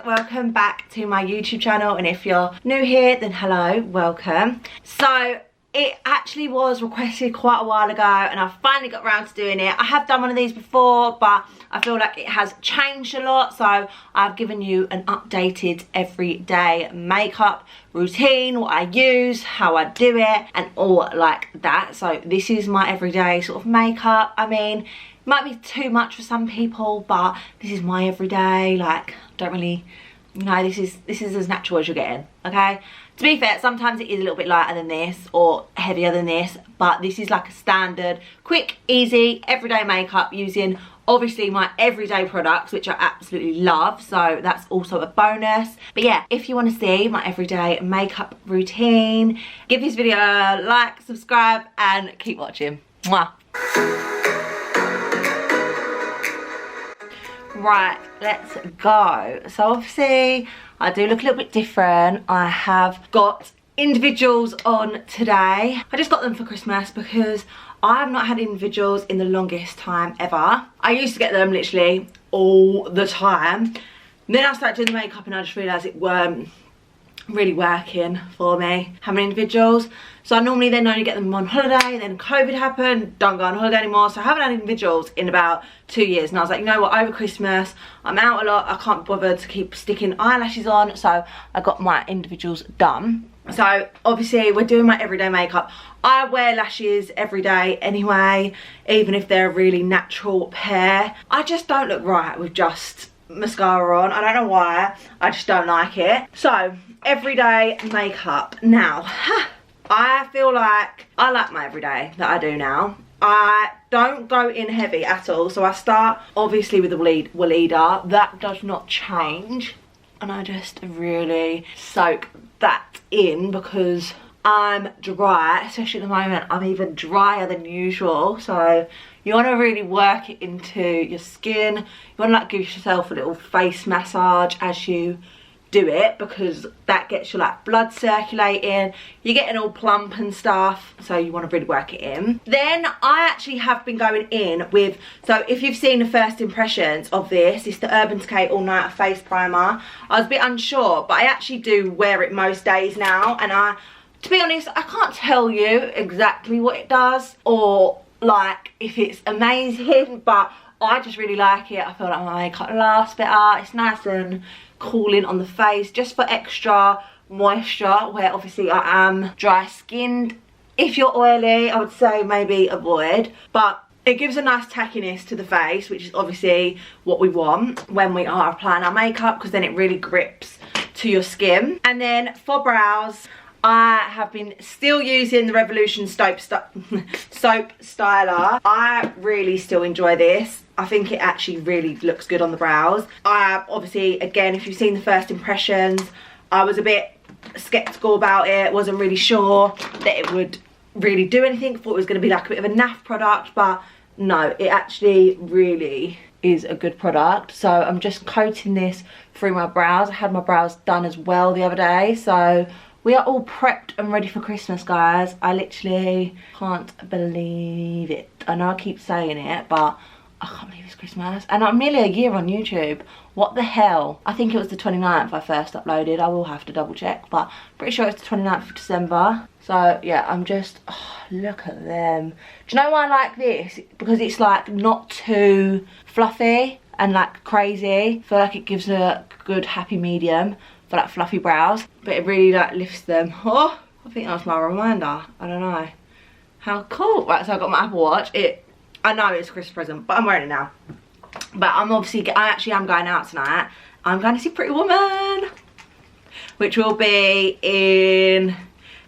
welcome back to my YouTube channel, and if you're new here then hello, welcome. So it actually was requested quite a while ago and I finally got around to doing it. I have done one of these before, but I feel like it has changed a lot, so I've given you an updated everyday makeup routine, what I use, how I do it and all like that. So this is my everyday sort of makeup. I mean, it might be too much for some people, but this is my everyday. Like, don't really, you know, this is as natural as you're getting, okay? To be fair, sometimes it is a little bit lighter than this or heavier than this, but this is like a standard, quick, easy, everyday makeup using obviously my everyday products, which I absolutely love, so that's also a bonus. But yeah, if you want to see my everyday makeup routine, give this video a like, subscribe, and keep watching. Mwah. Right, let's go. So obviously I do look a little bit different. I have got individuals on today. I just got them for Christmas because I have not had individuals in the longest time ever. I used to get them literally all the time. Then I started doing the makeup and I just realised it weren't really working for me having individuals. So I normally then only get them on holiday, then COVID happened, don't go on holiday anymore, so I haven't had individuals in about 2 years. And I was like, you know what, over Christmas I'm out a lot, I can't be bothered to keep sticking eyelashes on, so I got my individuals done. So obviously we're doing my everyday makeup. I wear lashes every day anyway, even if they're a really natural pair. I just don't look right with just mascara on. I don't know why, I just don't like it. So everyday makeup now. I feel like I like my everyday that I do now. I don't go in heavy at all, so I start obviously with the Weleda. That does not change, and I just really soak that in because I'm dry, especially at the moment. I'm even drier than usual, so you want to really work it into your skin. You want to like give yourself a little face massage as you do it, because that gets your like blood circulating, you're getting all plump and stuff, so you want to really work it in. Then I actually have been going in with, so if you've seen the first impressions of this, it's the Urban Decay All Night Face Primer. I was a bit unsure, but I actually do wear it most days now, and to be honest, I can't tell you exactly what it does or like if it's amazing, but I just really like it. I feel like my makeup lasts better, it's nice and cooling on the face, just for extra moisture where obviously I am dry skinned. If you're oily, I would say maybe avoid, but it gives a nice tackiness to the face, which is obviously what we want when we are applying our makeup, because then it really grips to your skin. And then for brows, I have been still using the Revolution Soap Styler. I really still enjoy this. I think it actually really looks good on the brows. Obviously, again, if you've seen the first impressions, I was a bit skeptical about it. Wasn't really sure that it would really do anything. Thought it was going to be like a bit of a naff product, but no, it actually really is a good product. So I'm just coating this through my brows. I had my brows done as well the other day, so we are all prepped and ready for Christmas, guys. I literally can't believe it. I know I keep saying it, but I can't believe it's Christmas. And I'm nearly a year on YouTube. What the hell? I think it was the 29th I first uploaded. I will have to double check, but pretty sure it's the 29th of December. So yeah, I'm just, oh, look at them. Do you know why I like this? Because it's like not too fluffy and like crazy. I feel like it gives a good happy medium for like fluffy brows, but it really like lifts them. Oh, I think that's my reminder. I don't know. How cool. Right, so I got my Apple Watch. I know it's a Christmas present, but I'm wearing it now. But I actually am going out tonight. I'm going to see Pretty Woman, which will be in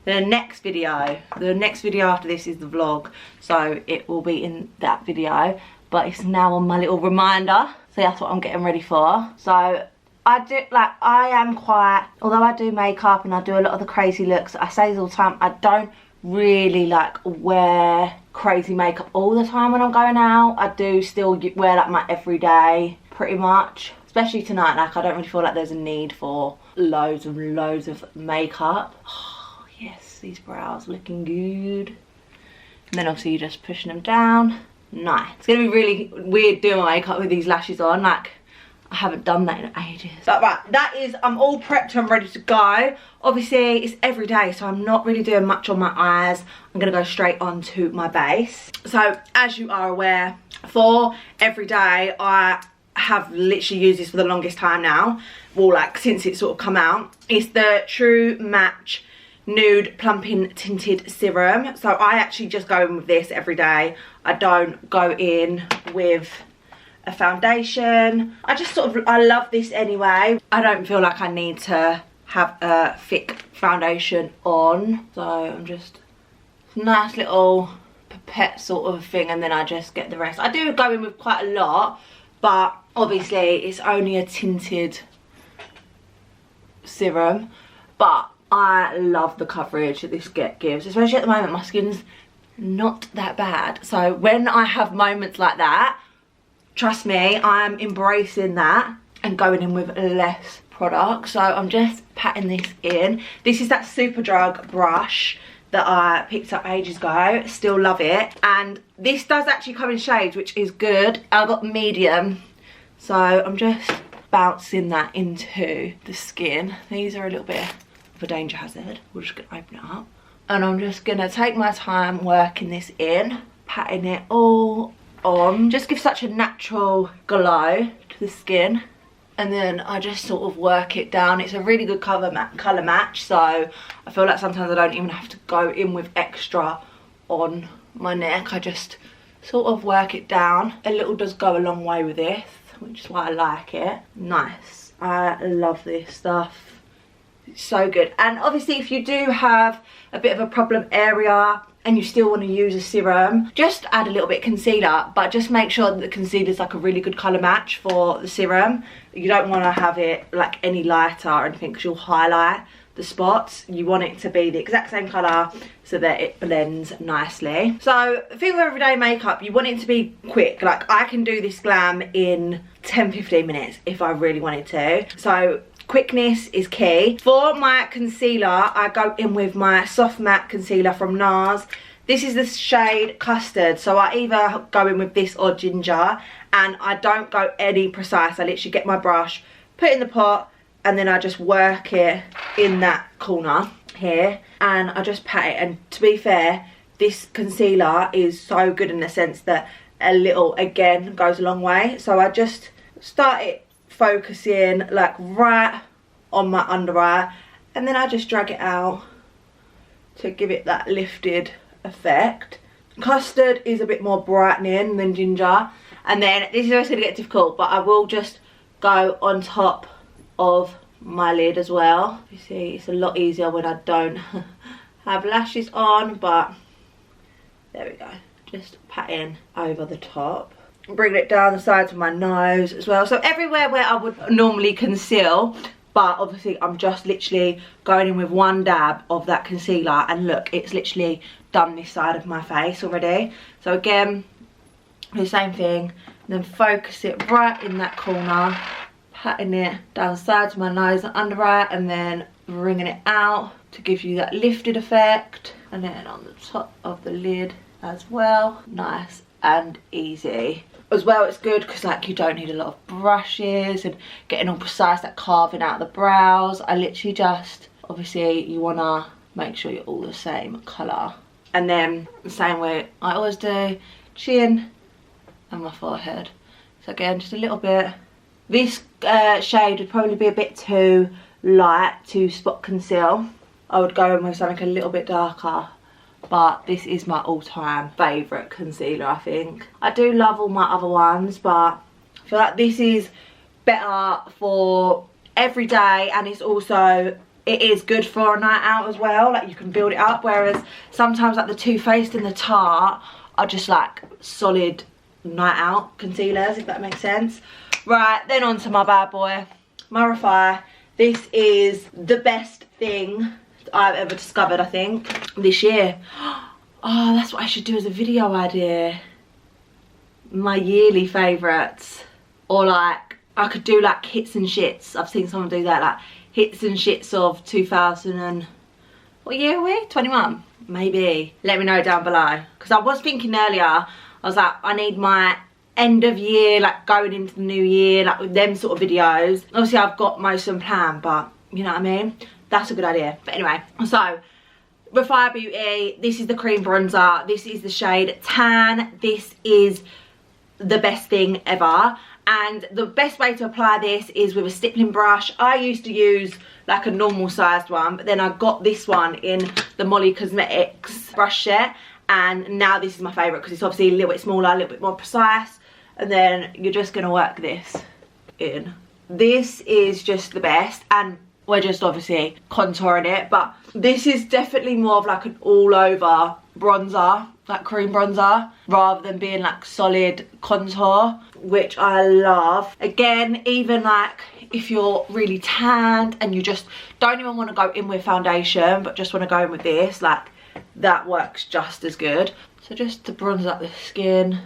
the next video. The next video after this is the vlog, so it will be in that video, but it's now on my little reminder, so that's what I'm getting ready for. So I am quite, although I do makeup and I do a lot of the crazy looks, I say this all the time, I don't really like wear crazy makeup all the time when I'm going out. I do still wear like my everyday pretty much, especially tonight. Like, I don't really feel like there's a need for loads of makeup. Oh yes, these brows looking good. And then obviously you're just pushing them down. Nice. It's gonna be really weird doing my makeup with these lashes on. Like, I haven't done that in ages. But right, that is, I'm all prepped and ready to go. Obviously, it's every day, so I'm not really doing much on my eyes. I'm going to go straight on to my base. So, as you are aware, for every day, I have literally used this for the longest time now. Well, like, since it's sort of come out. It's the True Match Nude Plumping Tinted Serum. So, I actually just go in with this every day. I don't go in with a foundation. I just sort of, I love this anyway. I don't feel like I need to have a thick foundation on, so I'm just nice little pipette sort of thing, and then I just get the rest. I do go in with quite a lot, but obviously it's only a tinted serum, but I love the coverage that this gives, especially at the moment. My skin's not that bad, so when I have moments like that, trust me, I'm embracing that and going in with less product. So I'm just patting this in. This is that Superdrug brush that I picked up ages ago. Still love it. And this does actually come in shades, which is good. I got medium, so I'm just bouncing that into the skin. These are a little bit of a danger hazard. We're just gonna open it up, and I'm just gonna take my time working this in, patting it all on. Just gives such a natural glow to the skin, and then I just sort of work it down. It's a really good colour match, so I feel like sometimes I don't even have to go in with extra on my neck. I just sort of work it down. A little does go a long way with this, which is why I like it. Nice. I love this stuff. It's so good. And obviously, if you do have a bit of a problem area and you still want to use a serum, just add a little bit of concealer, but just make sure that the concealer is like a really good colour match for the serum. You don't want to have it like any lighter or anything, because you'll highlight the spots. You want it to be the exact same colour so that it blends nicely. So the thing with everyday makeup, you want it to be quick. Like, I can do this glam in 10-15 minutes if I really wanted to. So quickness is key. For my concealer, I go in with my soft matte concealer from Nars. This is the shade Custard, so I either go in with this or Ginger, and I don't go any precise. I literally get my brush, put it in the pot, and then I just work it in that corner here, and I just pat it. And to be fair, this concealer is so good in the sense that a little, again, goes a long way. So I just start it focusing like right on my under eye, and then I just drag it out to give it that lifted effect. Custard is a bit more brightening than Ginger, and then this is always going to get difficult, but I will just go on top of my lid as well. You see, it's a lot easier when I don't have lashes on, but there we go. Just patting over the top. Bring it down the sides of my nose as well. So everywhere where I would normally conceal, but obviously I'm just literally going in with one dab of that concealer, and look, it's literally done this side of my face already. So again, the same thing, and then focus it right in that corner, patting it down the sides of my nose and under eye, and then bringing it out to give you that lifted effect, and then on the top of the lid as well. Nice and easy. As well, it's good because like you don't need a lot of brushes and getting all precise, like carving out the brows. I literally just, obviously you want to make sure you're all the same colour. And then the same way I always do, chin and my forehead. So again, just a little bit. This shade would probably be a bit too light to spot conceal. I would go in with something a little bit darker, but this is my all-time favourite concealer, I think. I do love all my other ones, but I feel like this is better for every day, and it's also, it is good for a night out as well. Like, you can build it up, whereas sometimes like the Too Faced and the Tarte are just like solid night out concealers, if that makes sense. Right, then on to my bad boy, my Refy. This is the best thing I've ever discovered, I think, this year. Oh, that's what I should do as a video idea. My yearly favourites. Or like, I could do like hits and shits. I've seen someone do that, like hits and shits of 2000 and, what year are we? 21? Maybe. Let me know down below. Because I was thinking earlier, I was like, I need my end of year, like going into the new year, like with them sort of videos. Obviously I've got most of them planned, but you know what I mean? That's a good idea. But anyway, so Refy Beauty, this is the cream bronzer, this is the shade Tan. This is the best thing ever, and the best way to apply this is with a stippling brush. I used to use like a normal sized one, but then I got this one in the Molly Cosmetics brush set, and now this is my favourite because it's obviously a little bit smaller, a little bit more precise, and then you're just going to work this in. This is just the best, and we're just obviously contouring it, but this is definitely more of like an all over bronzer, like cream bronzer, rather than being like solid contour, which I love. Again, even like if you're really tanned and you just don't even want to go in with foundation but just want to go in with this, like that works just as good. So just to bronze up the skin,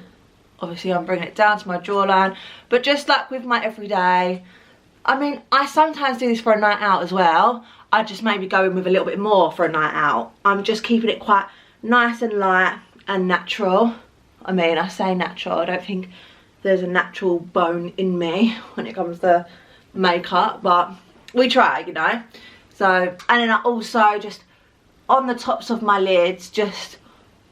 obviously I'm bringing it down to my jawline, but just like with my everyday, I mean, I sometimes do this for a night out as well. I just maybe go in with a little bit more for a night out. I'm just keeping it quite nice and light and natural. I mean, I say natural, I don't think there's a natural bone in me when it comes to makeup, but we try, you know. So, and then I also just, on the tops of my lids, just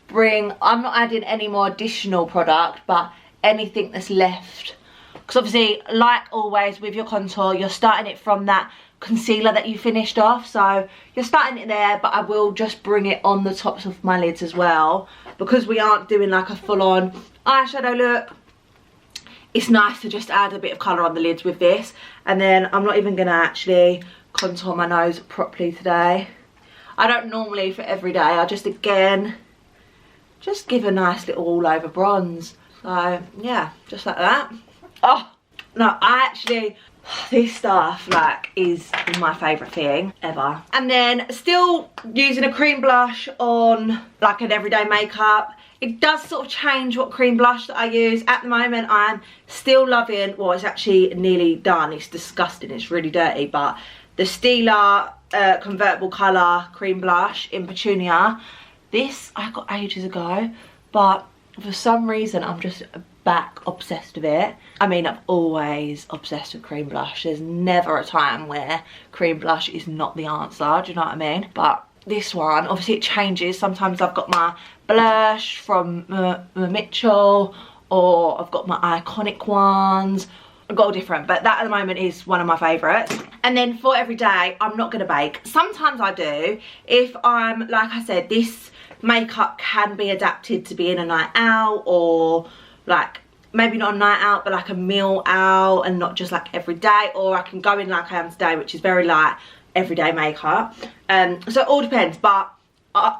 bring, I'm not adding any more additional product, but anything that's left. Because obviously, like always with your contour, you're starting it from that concealer that you finished off. So you're starting it there, but I will just bring it on the tops of my lids as well. Because we aren't doing like a full-on eyeshadow look, it's nice to just add a bit of colour on the lids with this. And then I'm not even going to actually contour my nose properly today. I don't normally for every day. I just, again, just give a nice little all-over bronze. So, yeah, just like that. Oh, no, I actually, this stuff, like, is my favourite thing ever. And then, still using a cream blush on, like, an everyday makeup. It does sort of change what cream blush that I use. At the moment, I'm still loving, well, it's actually nearly done. It's disgusting, it's really dirty, but the Stila convertible colour cream blush in Petunia. This I got ages ago, but for some reason I'm just back obsessed with it. I mean, I'm always obsessed with cream blush. There's never a time where cream blush is not the answer, do you know what I mean? But this one, obviously it changes. Sometimes I've got my blush from Mitchell, or I've got my iconic ones. I've got all different, but that at the moment is one of my favourites. And then for every day, I'm not going to bake. Sometimes I do. If I'm, like I said, this makeup can be adapted to being a night out, or like maybe not a night out but like a meal out, and not just like every day. Or I can go in like I am today, which is very light everyday makeup. So it all depends, but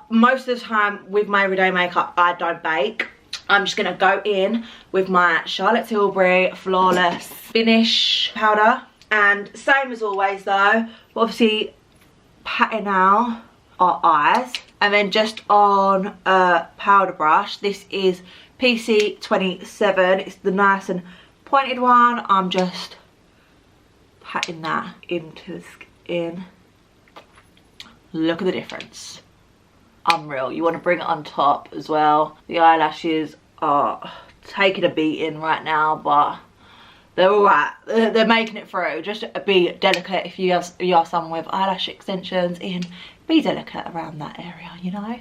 most of the time with my everyday makeup I don't bake. I'm just going to go in with my Charlotte Tilbury Flawless Finish powder, and same as always though, obviously patting out our eyes. And then just on a powder brush, this is PC27, it's the nice and pointed one. I'm just patting that into the skin. Look at the difference. Unreal. You want to bring it on top as well. The eyelashes are taking a beating right now, but they're alright. They're making it through. Just be delicate if you are someone with eyelash extensions in. Be delicate around that area, you know.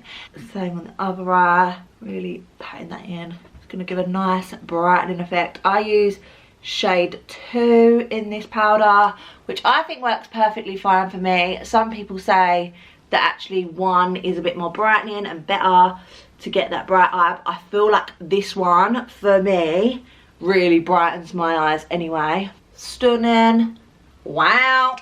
Same on the other eye. Really patting that in. It's going to give a nice brightening effect. I use shade 2 in this powder, which I think works perfectly fine for me. Some people say that actually 1 is a bit more brightening and better to get that bright eye. I feel like this one, for me, really brightens my eyes anyway. Stunning. Wow.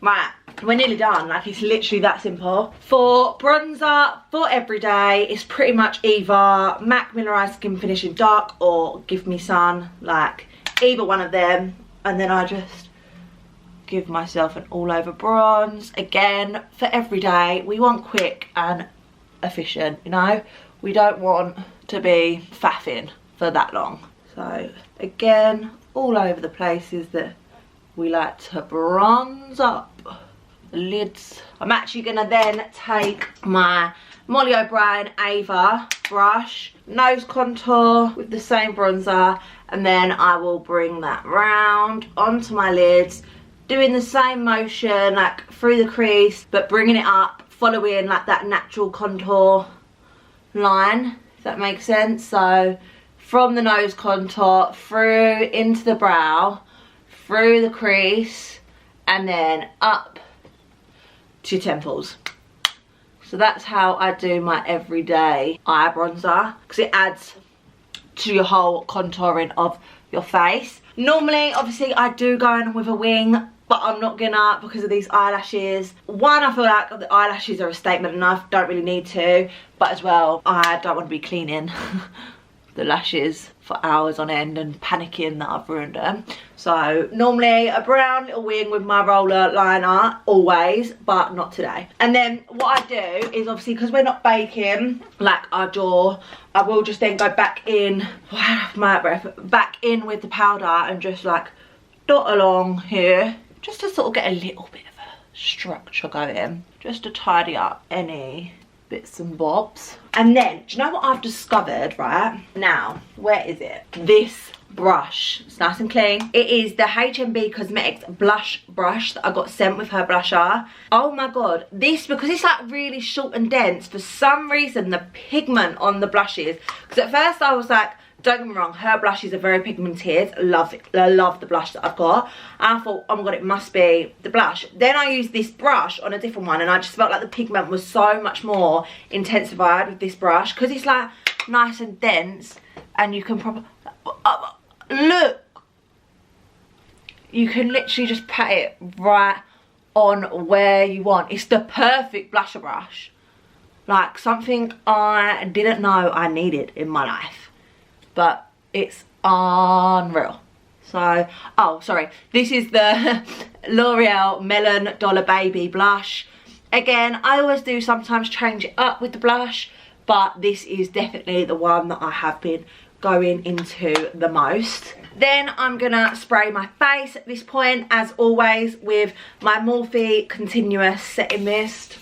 Right, we're nearly done. Like, it's literally that simple. For bronzer, for everyday, it's pretty much either MAC Mineralized Skin Finish in Dark or Give Me Sun. Like, either one of them. And then I just give myself an all over bronze. Again, for everyday, we want quick and efficient, you know. We don't want to be faffing for that long. So again, all over the places that we like to bronze up the lids. I'm actually gonna then take my Molly O'Brien Ava brush, nose contour with the same bronzer, and then I will bring that round onto my lids, doing the same motion like through the crease, but bringing it up, following like that natural contour line, if that makes sense. So from the nose contour through into the brow, through the crease, and then up to your temples. So that's how I do my everyday eye bronzer, because it adds to your whole contouring of your face. Normally, obviously, I do go in with a wing, but I'm not gonna because of these eyelashes. One, I feel like the eyelashes are a statement enough, don't really need to, but as well, I don't want to be cleaning the lashes for hours on end and panicking that I've ruined them. So normally a brown little wing with my roller liner, always, but not today. And then what I do is, obviously because we're not baking like our jaw, I will just then go back in, back in with the powder and just like dot along here, just to sort of get a little bit of a structure going, just to tidy up any bits and bobs. And then, do you know what I've discovered, right? Now, where is it? This brush. It's nice and clean. It is the HMB Cosmetics blush brush that I got sent with her blusher. Oh my god. This, because it's like really short and dense, for some reason the pigment on the blushes, because at first I was like, don't get me wrong, her blushes are very pigmented. Love it. I love the blush that I've got. And I thought, oh my god, it must be the blush. Then I used this brush on a different one, and I just felt like the pigment was so much more intensified with this brush, because it's like nice and dense, and you can probably look. You can literally just pat it right on where you want. It's the perfect blusher brush. Like something I didn't know I needed in my life. But it's unreal. So, oh sorry, this is the L'Oreal Melon Dollar Baby blush. Again, I always do sometimes change it up with the blush, but this is definitely the one that I have been going into the most. Then I'm gonna spray my face at this point, as always, with my Morphe Continuous Setting Mist.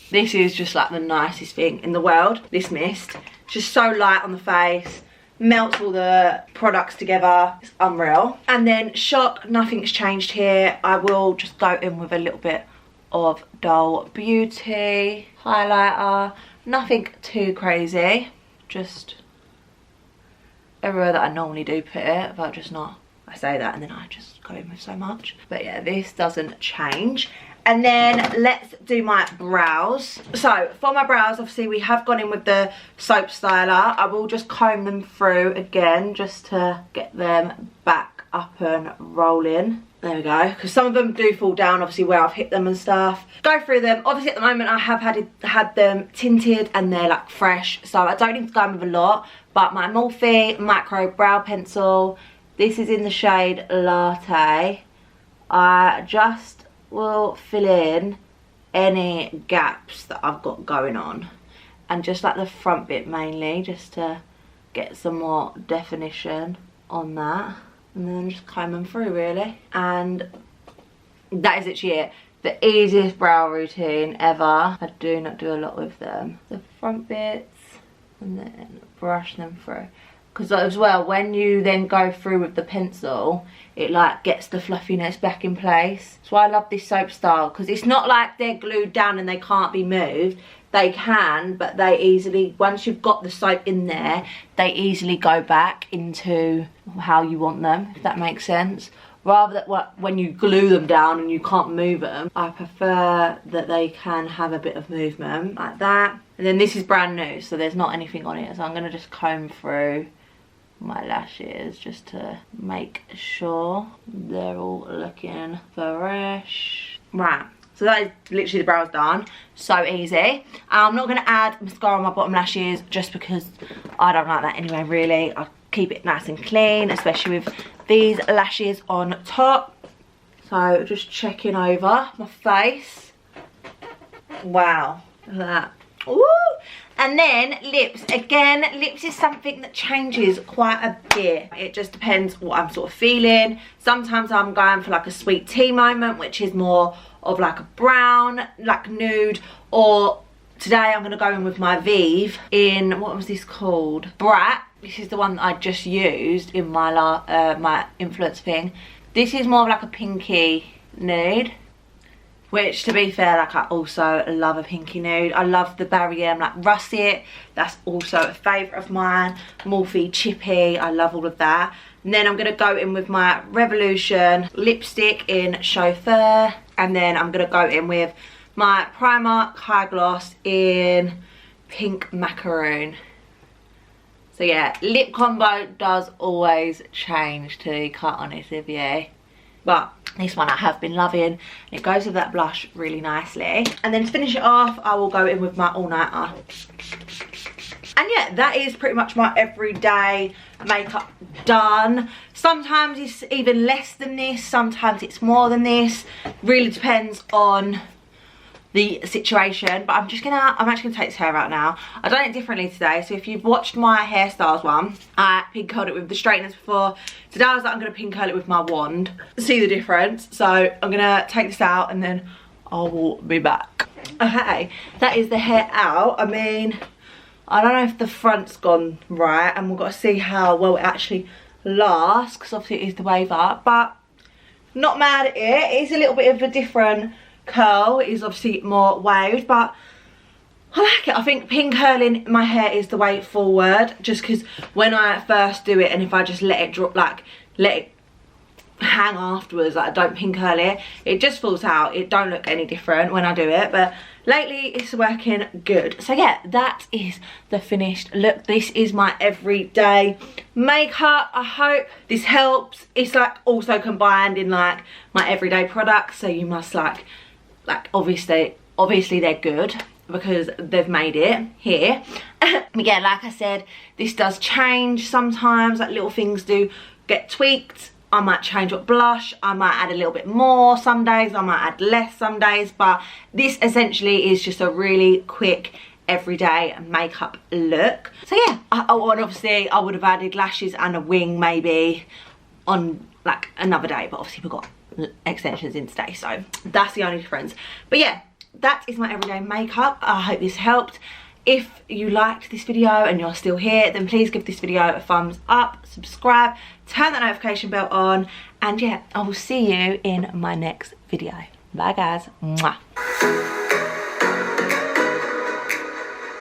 This is just like the nicest thing in the world, this mist. Just so light on the face, melts all the products together, it's unreal. And then shock, nothing's changed here. I will just go in with a little bit of Dull Beauty highlighter, nothing too crazy, just everywhere that I normally do put it, but just not, I say that and then I just go in with so much. But yeah, this doesn't change. And then let's do my brows. So for my brows, obviously we have gone in with the soap styler. I will just comb them through again just to get them back up and rolling. There we go, because some of them do fall down obviously where I've hit them and stuff. Go through them. Obviously at the moment I have had them tinted and they're like fresh, so I don't need to go in with a lot. But my Morphe Micro Brow Pencil, this is in the shade Latte. I just will fill in any gaps that I've got going on, and just like the front bit mainly, just to get some more definition on that, and then just comb them through really. And that is actually it. The easiest brow routine ever. I do not do a lot with them. The front bits, and then brush them through. Because as well, when you then go through with the pencil, it like gets the fluffiness back in place. So I love this soap style, because it's not like they're glued down and they can't be moved. They can, but they easily, once you've got the soap in there, they easily go back into how you want them, if that makes sense. Rather than when you glue them down and you can't move them, I prefer that they can have a bit of movement like that. And then this is brand new, so there's not anything on it. So I'm going to just comb through my lashes just to make sure they're all looking fresh. Right, so that is literally the brows done. So easy. I'm not going to add mascara on my bottom lashes just because I don't like that anyway really. I keep it nice and clean, especially with these lashes on top. So just checking over my face. Wow, look at that. Ooh. And then lips. Again, lips is something that changes quite a bit. It just depends what I'm sort of feeling. Sometimes I'm going for like a sweet tea moment, which is more of like a brown, like nude, or today I'm going to go in with my Vieve in, what was this called? Brat. This is the one that I just used in my my influence thing. This is more of like a pinky nude, which to be fair, like I also love a pinky nude. I love the Barrier like Russet. That's also a favourite of mine. Morphe Chippy, I love all of that. And then I'm going to go in with my Revolution lipstick in Chauffeur. And then I'm going to go in with my Primark High Gloss in Pink Macaroon. So yeah, lip combo does always change, to be quite honest with you. But this one I have been loving. It goes with that blush really nicely. And then to finish it off, I will go in with my All Nighter. And yeah, that is pretty much my everyday makeup done. Sometimes it's even less than this, sometimes it's more than this. Really depends on the situation. But I'm actually gonna take this hair out now. I've done it differently today. So if you've watched my hairstyles one, I pink curled it with the straighteners before. Today I was like, I'm gonna pink curl it with my wand. See the difference. So I'm gonna take this out and then I will be back. Okay, that is the hair out. I mean, I don't know if the front's gone right, and we've got to see how well it actually lasts, because obviously it is the wave up, but not mad at it. It's a little bit of a different curl. It is obviously more waved, but I like it. I think pink curling my hair is the way forward, just because when I first do it, and if I just let it drop, like let it hang afterwards, like I don't pink curl it, it just falls out. It don't look any different when I do it, but lately it's working good. So yeah, that is the finished look. This is my everyday makeup. I hope this helps. It's like also combined in like my everyday products, so you must like obviously they're good because they've made it here. But yeah, like I said, this does change sometimes, like little things do get tweaked. I might change what blush, I might add a little bit more some days, I might add less some days, but this essentially is just a really quick everyday makeup look. So yeah, and obviously I would have added lashes and a wing maybe on like another day, but obviously we've got extensions in today, so that's the only difference. But yeah, that is my everyday makeup. I hope this helped. If you liked this video and you're still here, then please give this video a thumbs up, subscribe, turn that notification bell on, and yeah, I will see you in my next video. Bye guys. Mwah.